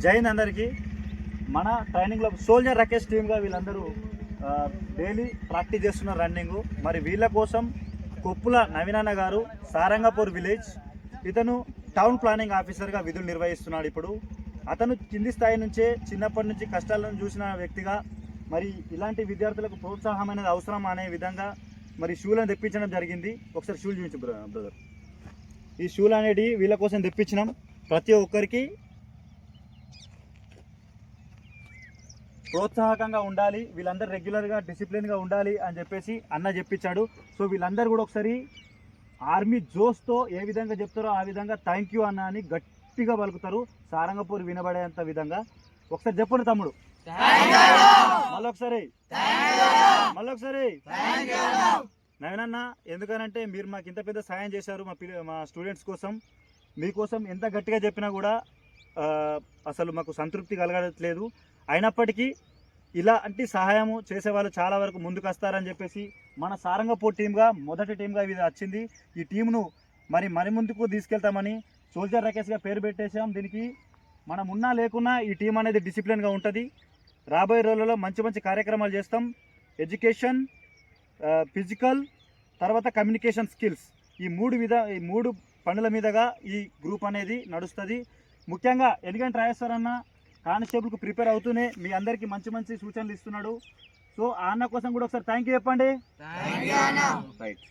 జైన్ అందరికీ. మన ట్రైనింగ్లో సోల్జర్ రాకేష్ టీమ్గా వీళ్ళందరూ డైలీ ప్రాక్టీస్ చేస్తున్నారు రన్నింగ్. మరి వీళ్ళ కోసం కొప్పుల నవీనన్న గారు సారంగపూర్ విలేజ్, ఇతను టౌన్ ప్లానింగ్ ఆఫీసర్గా విధులు నిర్వహిస్తున్నాడు. ఇప్పుడు అతను కింది స్థాయి నుంచే చిన్నప్పటి నుంచి కష్టాలను చూసిన వ్యక్తిగా మరి ఇలాంటి విద్యార్థులకు ప్రోత్సాహం అనేది అవసరం అనే విధంగా మరి షూలను తెప్పించడం జరిగింది. ఒకసారి షూలు చూపించు బ్రదర్. ఈ షూలు అనేవి వీళ్ళ కోసం తెప్పించినాం. ప్రతి ఒక్కరికి ప్రోత్సాహకంగా ఉండాలి, వీళ్ళందరూ రెగ్యులర్గా డిసిప్లిన్గా ఉండాలి అని చెప్పేసి అన్న చెప్పించాడు. సో వీళ్ళందరూ కూడా ఒకసారి ఆర్మీ జోస్తో ఏ విధంగా చెప్తారో ఆ విధంగా థ్యాంక్ యూ అన్న అని గట్టిగా పలుకుతారు, సారంగపూర్ వినబడేంత విధంగా. ఒకసారి చెప్పండి తమ్ముడు, మళ్ళొకసారి నవీనన్న. ఎందుకనంటే మీరు మాకు ఇంత పెద్ద సాయం చేశారు మా స్టూడెంట్స్ కోసం. మీకోసం ఎంత గట్టిగా చెప్పినా కూడా అసలు మాకు సంతృప్తి కలగట్లేదు. అయినప్పటికీ ఇలాంటి సహాయము చేసేవాళ్ళు చాలా వరకు ముందుకు వస్తారని చెప్పేసి మన సారంగపూర్ టీమ్గా మొదటి టీమ్గా ఇది వచ్చింది. ఈ టీంను మరి ముందుకు తీసుకెళ్తామని సోల్జర్ రాకేష్గా పేరు పెట్టేసాం. దీనికి మనం ఉన్నా లేకున్నా ఈ టీం అనేది డిసిప్లిన్గా ఉంటుంది. రాబోయే రోజులలో మంచి మంచి కార్యక్రమాలు చేస్తాం. ఎడ్యుకేషన్, ఫిజికల్, తర్వాత కమ్యూనికేషన్ స్కిల్స్, ఈ మూడు పనుల మీదగా ఈ గ్రూప్ అనేది నడుస్తుంది. ముఖ్యంగా ఎందుకంటే రాజేశ్వరన్న కానిస్టేబుల్కు ప్రిపేర్ అవుతూనే మీ అందరికీ మంచి మంచి సూచనలు ఇస్తున్నాడు. సో ఆ అన్న కోసం కూడా ఒకసారి థ్యాంక్ యూ చెప్పండి. రైట్.